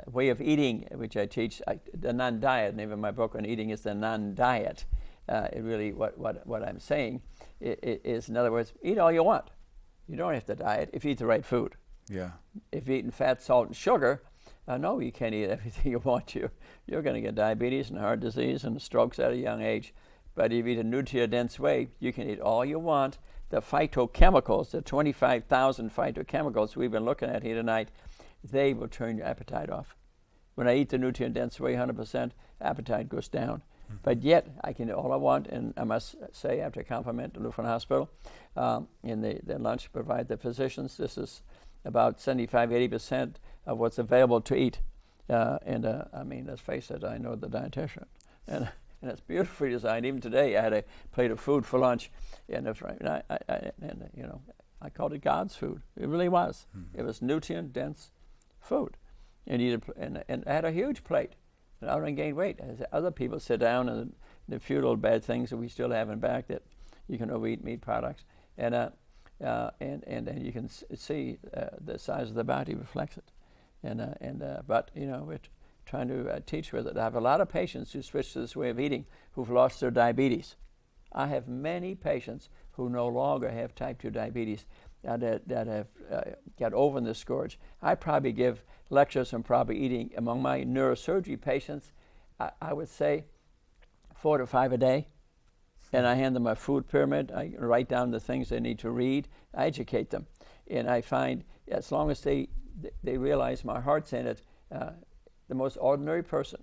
way of eating, which I teach, the non-diet. The name of my book on eating is the non-diet. It really, what I'm saying is, in other words, eat all you want. You don't have to diet if you eat the right food. Yeah. If you're eating fat, salt, and sugar, no, you can't eat everything you want to. You're going to get diabetes and heart disease and strokes at a young age. But if you eat a nutrient-dense way, you can eat all you want. The phytochemicals, the 25,000 phytochemicals we've been looking at here tonight, they will turn your appetite off. When I eat the nutrient-dense way, 100%, appetite goes down. But yet, I can eat all I want, and I must say, I have to compliment the Lutheran Hospital. In the lunch provided the physicians, this is about 75-80% of what's available to eat. I mean, let's face it, I know the dietitian. And it's beautifully designed. Even today, I had a plate of food for lunch, and I called it God's food. It really was. It was nutrient-dense food, and I had a huge plate, and I didn't gain weight. As other people sit down and the few little bad things that we still have in back, that you can overeat meat products, and then you can see the size of the body reflects it, but we're trying to teach with it. I have a lot of patients who switch to this way of eating who've lost their diabetes. I have many patients who no longer have type 2 diabetes that have got over the scourge. I probably give lectures on proper eating among my neurosurgery patients, I would say 4 to 5 a day. And I hand them a food pyramid. I write down the things they need to read. I educate them. And I find as long as they realize my heart's in it, the most ordinary person,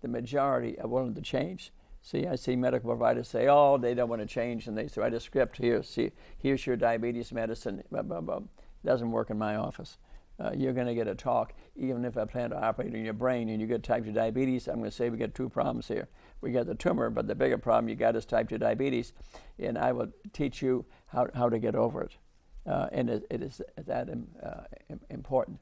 the majority are willing to change. See, I see medical providers say, oh, they don't want to change, and they write a script here. See, here's your diabetes medicine. Blah, blah, blah. Doesn't work in my office. You're going to get a talk, even if I plan to operate on your brain and you get type 2 diabetes. I'm going to say we got 2 problems here. We got the tumor, but the bigger problem you got is type 2 diabetes, and I will teach you how to get over it. And it is that important.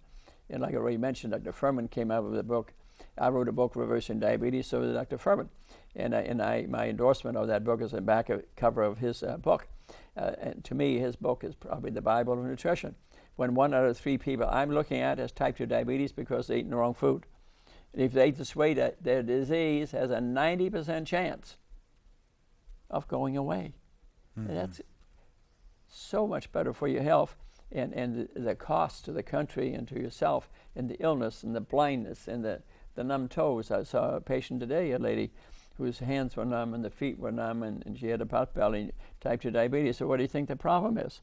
And like I already mentioned, Dr. Furman came out with a book. I wrote a book, Reversing Diabetes, so did Dr. Furman. And my endorsement of that book is the back cover of his book. And to me, his book is probably the Bible of nutrition. When 1 out of 3 people I'm looking at has type 2 diabetes because they eat the wrong food. And if they eat this way, their disease has a 90% chance of going away. And that's so much better for your health. and the cost to the country and to yourself, and the illness and the blindness and the numb toes. I saw a patient today, a lady whose hands were numb and the feet were numb, and she had a pot belly, type 2 diabetes. So what do you think the problem is?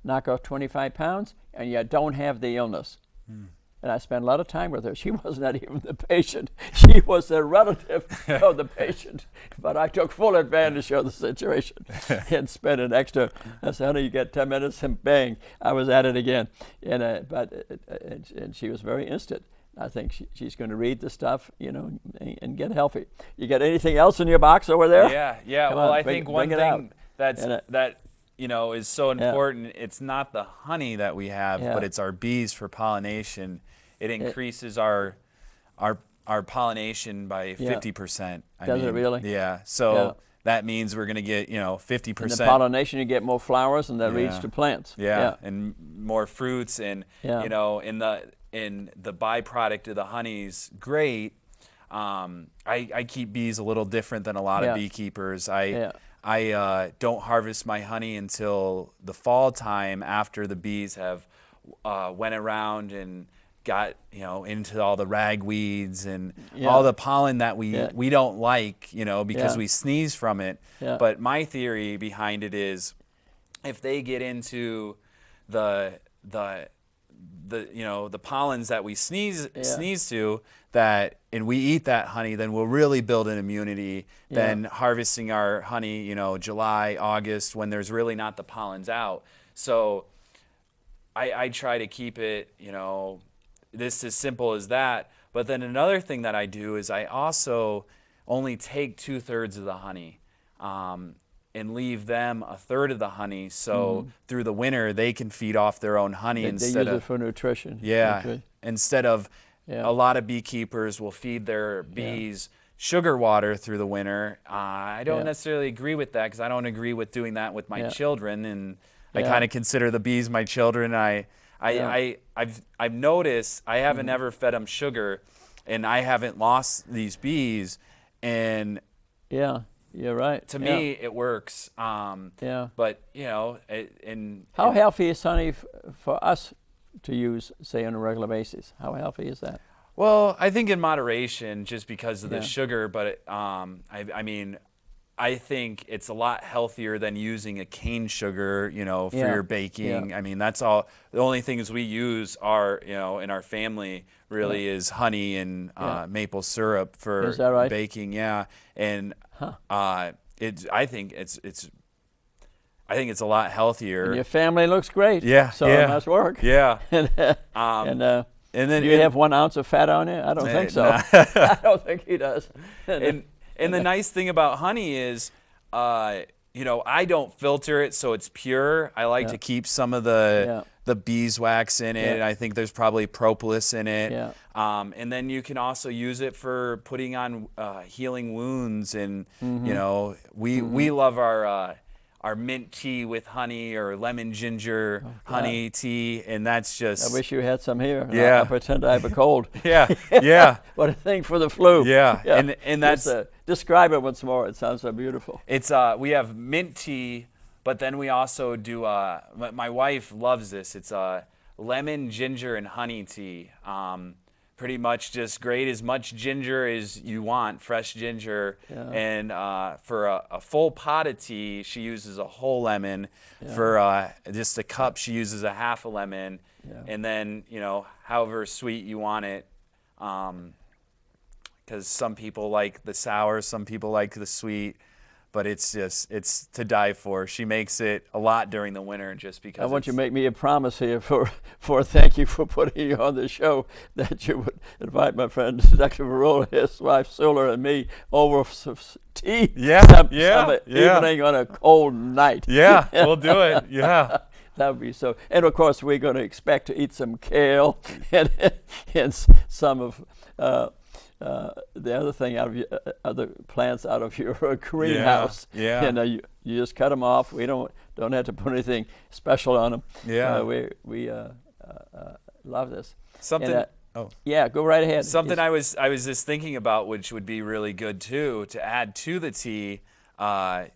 Knock off 25 pounds and you don't have the illness. And I spent a lot of time with her. She was not even the patient. She was a relative of the patient. But I took full advantage of the situation and spent an extra. I said, honey, you get 10 minutes, and bang, I was at it again. And she was very instant. I think she's going to read the stuff, and get healthy. You got anything else in your box over there? Yeah. Come Well, on, I think one thing that is so important. It's not the honey that we have, but it's our bees for pollination. It increases our pollination by 50%. Does it really? Yeah. So that means we're going to get 50%. In the pollination, you get more flowers, and that leads to plants. And more fruits, and in the byproduct of the honey's great. I keep bees a little different than a lot of beekeepers. I don't harvest my honey until the fall time, after the bees have went around and got into all the ragweeds and all the pollen that we don't like, because we sneeze from it. But my theory behind it is, if they get into the pollens that we sneeze to, and we eat that honey, then we'll really build an immunity than harvesting our honey, July, August, when there's really not the pollens out. So I try to keep it, this as simple as that. But then another thing that I do is I also only take 2/3 of the honey, and leave them 1/3 of the honey, so through the winter they can feed off their own honey they instead use of it for nutrition. Instead of a lot of beekeepers will feed their bees sugar water through the winter. I don't necessarily agree with that, because I don't agree with doing that with my children, and I kind of consider the bees my children. I've noticed I haven't ever fed them sugar, and I haven't lost these bees, and you're right. To me, it works. But how healthy is honey for us to use, say, on a regular basis? How healthy is that? Well, I think in moderation, just because of the sugar. But I think it's a lot healthier than using a cane sugar, for your baking. I mean, that's all. The only things we use are, in our family, really is honey and maple syrup for baking. And I think it's a lot healthier. And your family looks great. So it must work. And then do you have 1 ounce of fat on it? I don't think so. I don't think he does. And the nice thing about honey is, I don't filter it so it's pure. I like to keep some of the beeswax in it. I think there's probably propolis in it. And then you can also use it for putting on healing wounds. And we love our mint tea with honey, or lemon ginger honey tea, and that's just. I wish you had some here. I'll pretend I have a cold. What a thing for the flu. And that's. Describe it once more. It sounds so beautiful. It's we have mint tea, but then we also do. My wife loves this. It's lemon, ginger, and honey tea. Pretty much just grate as much ginger as you want, fresh ginger. And for a full pot of tea, she uses a whole lemon. For just a cup, she uses a half a lemon. And then, however sweet you want it. Because some people like the sour, some people like the sweet. But it's to die for. She makes it a lot during the winter, just because. I want you to make me a promise here for thank you for putting you on the show, that you would invite my friend Dr. Merola, his wife Sula, and me over for some tea. Some evening on a cold night. We'll do it. That would be so. And of course, we're going to expect to eat some kale and some of. The other thing out of your, other plants out of your greenhouse. You just cut them off. We don't have to put anything special on them. We love this. Something. Go right ahead. Something I was just thinking about, which would be really good too, to add to the tea,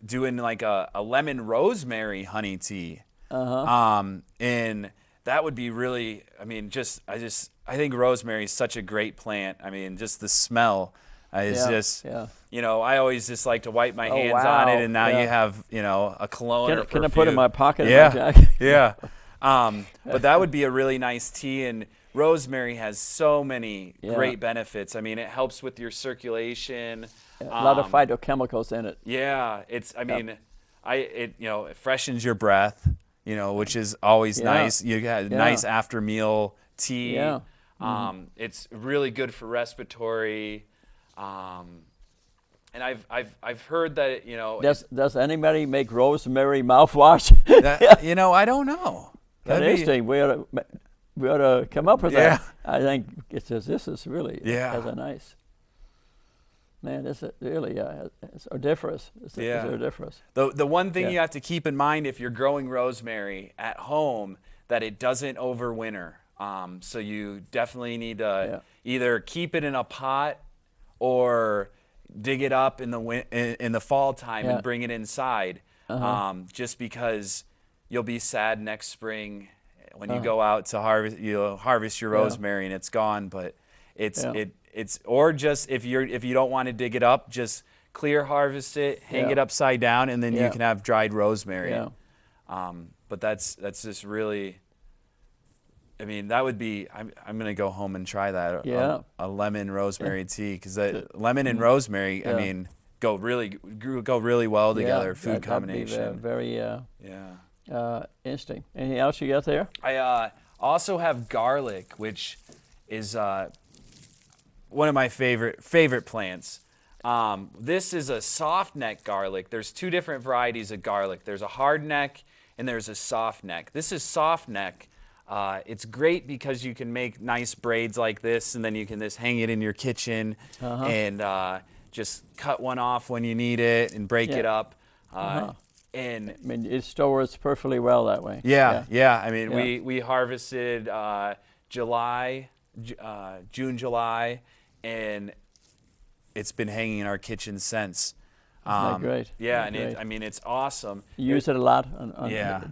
doing like a lemon rosemary honey tea. And that would be really, I mean, I think rosemary is such a great plant. I mean, just the smell is just, you know, I always just like to wipe my hands on it, and now you have, you know, a cologne or perfume. Can I put it in my pocket? Yeah, in my jacket? yeah. But that would be a really nice tea, and rosemary has so many great benefits. I mean, it helps with your circulation. A lot of phytochemicals in it. Yeah, it's, I mean, you know, it freshens your breath, you know, which is always nice. You got nice after meal tea. Yeah. It's really good for respiratory. And I've heard that, you know. Does anybody make rosemary mouthwash? You know, I don't know. That's interesting. We ought to come up with that. I think this is really has a nice. Man, this is really it's odoriferous. It's odoriferous. The one thing you have to keep in mind if you're growing rosemary at home, that it doesn't overwinter. So you definitely need to either keep it in a pot or dig it up in the fall time and bring it inside. Just because you'll be sad next spring when you go out to harvest your rosemary and it's gone. But it's or just if you don't want to dig it up, just clear harvest it, hang it upside down, and then you can have dried rosemary. But that's just really, I mean, that would be, I'm gonna go home and try that. A lemon rosemary tea, because lemon and rosemary, I mean, go really well together. Food combination. That'd be very interesting. Anything else you got there? I also have garlic, which is one of my favorite plants. This is a soft neck garlic. There's two different varieties of garlic. There's a hard neck and there's a soft neck. This is soft neck. It's great because you can make nice braids like this, and then you can just hang it in your kitchen and just cut one off when you need it and break it up. And I mean, it stores perfectly well that way. I mean, we harvested June, July, and it's been hanging in our kitchen since. Isn't that great? Yeah, and I mean, it's awesome. You use it a lot?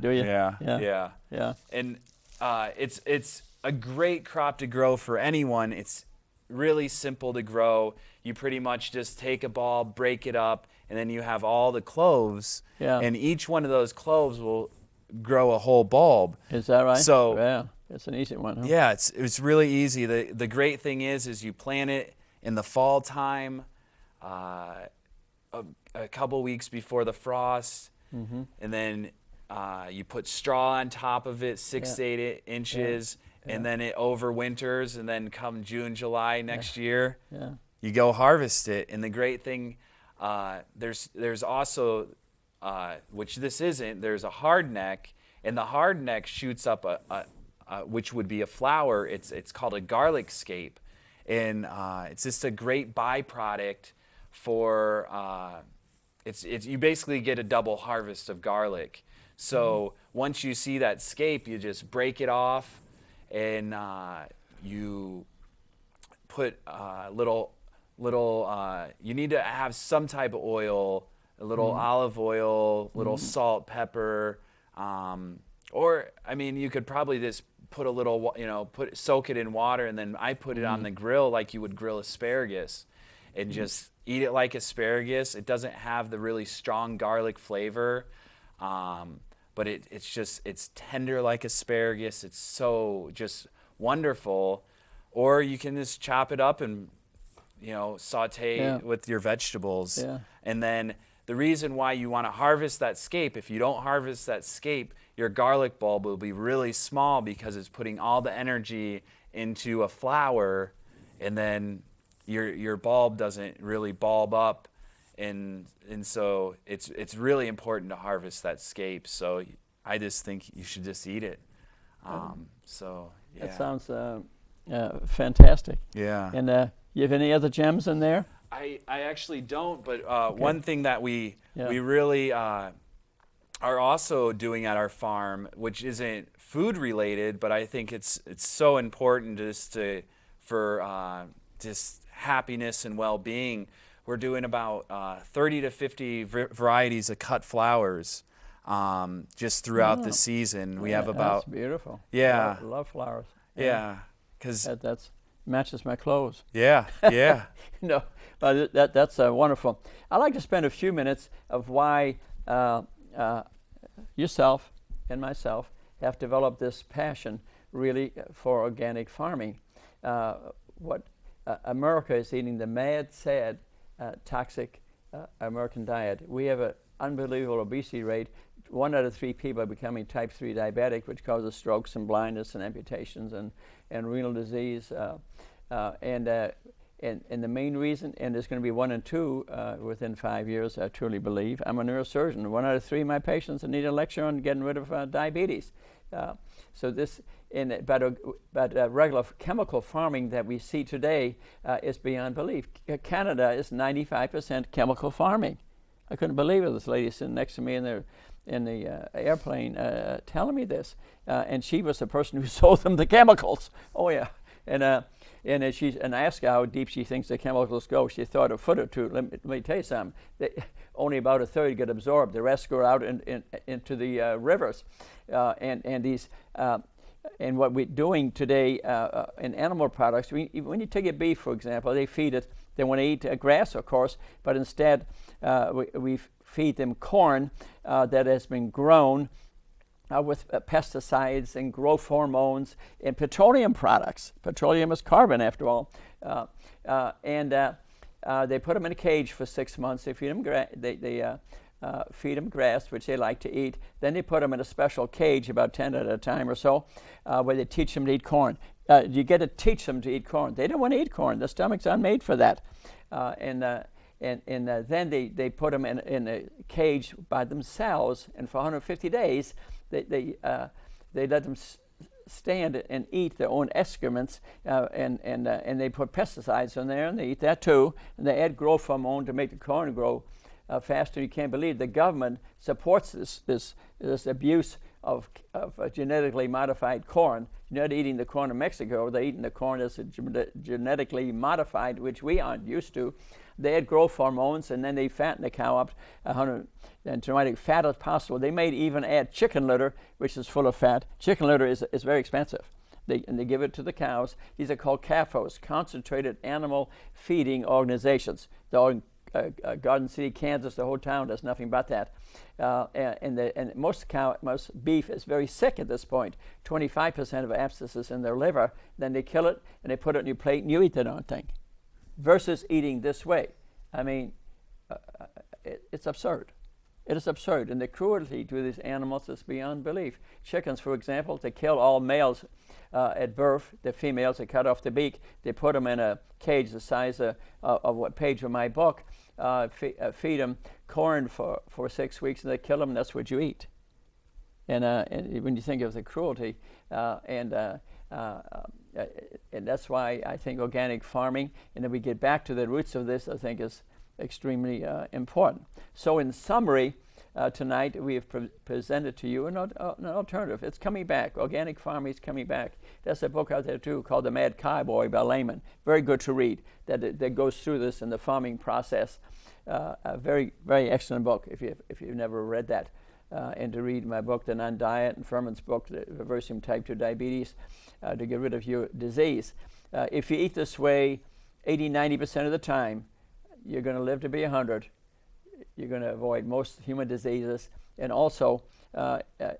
Do you? Yeah. And it's a great crop to grow for anyone. It's really simple to grow. You pretty much just take a bulb, break it up, and then you have all the cloves. And each one of those cloves will grow a whole bulb. Is that right? So it's an easy one. Huh? Yeah, it's really easy. The great thing is you plant it in the fall time, a couple weeks before the frost, and then you put straw on top of it, 6 to 8 inches, and then it overwinters, and then come June, July next year, you go harvest it. And the great thing, there's also, which this isn't, there's a hard neck, and the hard neck shoots up which would be a flower. It's called a garlic scape, and it's just a great byproduct for. You basically get a double harvest of garlic. So once you see that scape, you just break it off, and you put little. You need to have some type of oil, a little olive oil, little salt, pepper, or I mean, you could probably just put a little, soak it in water, and then I put it on the grill like you would grill asparagus, and just eat it like asparagus. It doesn't have the really strong garlic flavor, but it's tender like asparagus. It's so just wonderful. Or you can just chop it up and saute with your vegetables. And then the reason why you want to harvest that scape, if you don't harvest that scape, your garlic bulb will be really small because it's putting all the energy into a flower, and then your bulb doesn't really bulb up, and so it's really important to harvest that scape. So I just think you should just eat it. That sounds fantastic. Yeah. And you have any other gems in there? I actually don't, but one thing that we really are also doing at our farm, which isn't food related, but I think it's so important for just happiness and well-being. We're doing about 30 to 50 varieties of cut flowers. just throughout the season. We have about That's beautiful. Yeah. Love flowers. yeah, because That's matches my clothes. yeah, No, but that's wonderful. I'd like to spend a few minutes of why yourself and myself have developed this passion really for organic farming. What America is eating, the mad, sad, toxic American diet. We have an unbelievable obesity rate. 1 out of 3 people are becoming type 3 diabetic, which causes strokes and blindness and amputations and renal disease. And the main reason, and there's going to be 1 and 2 within 5 years, I truly believe. I'm a neurosurgeon. 1 out of 3 of my patients need a lecture on getting rid of diabetes. So this, but regular chemical farming that we see today is beyond belief. Canada is 95% chemical farming. I couldn't believe it. This lady sitting next to me in the airplane telling me this, and she was the person who sold them the chemicals. Oh yeah, and I asked her how deep she thinks the chemicals go. She thought a foot or two. Let me tell you something. Only about a third get absorbed. The rest go out into the rivers, and what we're doing today in animal products. When you take a beef, for example, they feed it. They want to eat grass, of course, but instead we feed them corn that has been grown with pesticides and growth hormones and petroleum products. Petroleum is carbon, after all. They put them in a cage for 6 months. They feed them feed them grass, which they like to eat. Then they put them in a special cage, about 10 at a time or so, where they teach them to eat corn. You get to teach them to eat corn. They don't want to eat corn. Their stomach's unmade for that. Then they put them in a cage by themselves, and for 150 days, they let them stand and eat their own excrements, and they put pesticides in there, and they eat that too, and they add growth hormone to make the corn grow faster. You can't believe the government supports this abuse of genetically modified corn. You're not eating the corn in Mexico. They're eating the corn that's genetically modified, which we aren't used to. They add growth hormones, and then they fatten the cow up and to make fat as possible. They may even add chicken litter, which is full of fat. Chicken litter is very expensive. They give it to the cows. These are called CAFOs, Concentrated Animal Feeding Organizations. They're Garden City, Kansas, the whole town does nothing but that. And most beef is very sick at this point. 25% of abscesses in their liver. Then they kill it and they put it on your plate and you eat the darn thing. Versus eating this way. I mean, it's absurd. It is absurd. And the cruelty to these animals is beyond belief. Chickens, for example, to kill all males at birth, the females, they cut off the beak. They put them in a cage the size of what page of my book. Feed them corn for 6 weeks, and they kill them, and that's what you eat. And when you think of the cruelty, and that's why I think organic farming, and then we get back to the roots of this, I think is extremely important. So in summary, tonight we have presented to you an alternative. It's coming back. Organic farming is coming back. There's a book out there too called The Mad Cowboy by Lehman. Very good to read. That goes through this in the farming process. A very, very excellent book if you've never read that. And to read my book, The Non-Diet, and Furman's book, Reversing Type 2 Diabetes, to get rid of your disease. If you eat this way 80-90% of the time, you're going to live to be 100. You're going to avoid most human diseases, and also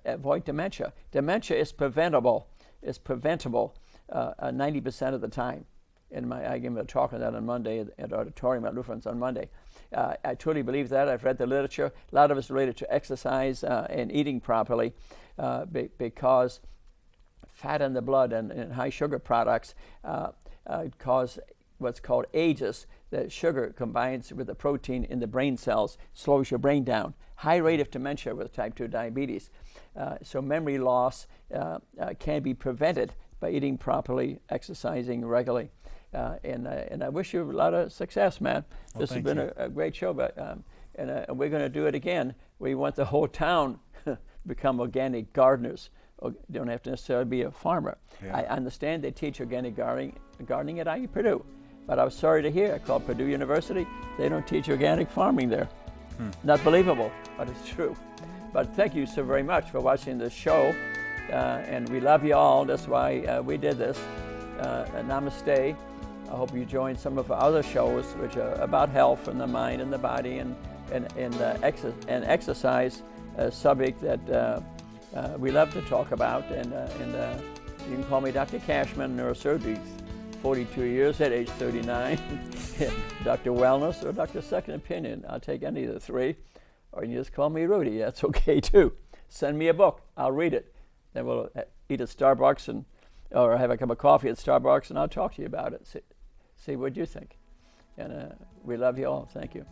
avoid dementia. Dementia is preventable. It's preventable 90% of the time. And I give a talk on that on Monday at Auditorium at Lutherans on Monday. I truly believe that. I've read the literature. A lot of it's related to exercise and eating properly, because fat in the blood and high sugar products cause what's called ages. The sugar combines with the protein in the brain cells, slows your brain down. High rate of dementia with type 2 diabetes. So memory loss can be prevented by eating properly, exercising regularly. And I wish you a lot of success, man. Well, this has been a great show, but and we're going to do it again. We want the whole town become organic gardeners. You don't have to necessarily be a farmer. Yeah. I understand they teach organic gardening at IU Purdue, but I was sorry to hear, I called Purdue University, they don't teach organic farming there. Not believable, but it's true. But thank you so very much for watching this show. And we love you all. That's why we did this. Namaste. I hope you join some of our other shows, which are about health and the mind and the body and exercise, a subject that we love to talk about. And you can call me Dr. Cashman, neurosurgery, 42 years at age 39. Dr. Wellness or Dr. Second Opinion. I'll take any of the three. Or you can just call me Rudy. That's okay too. Send me a book. I'll read it. Then we'll eat at Starbucks or have a cup of coffee at Starbucks, and I'll talk to you about it. See what you think. And we love you all. Thank you.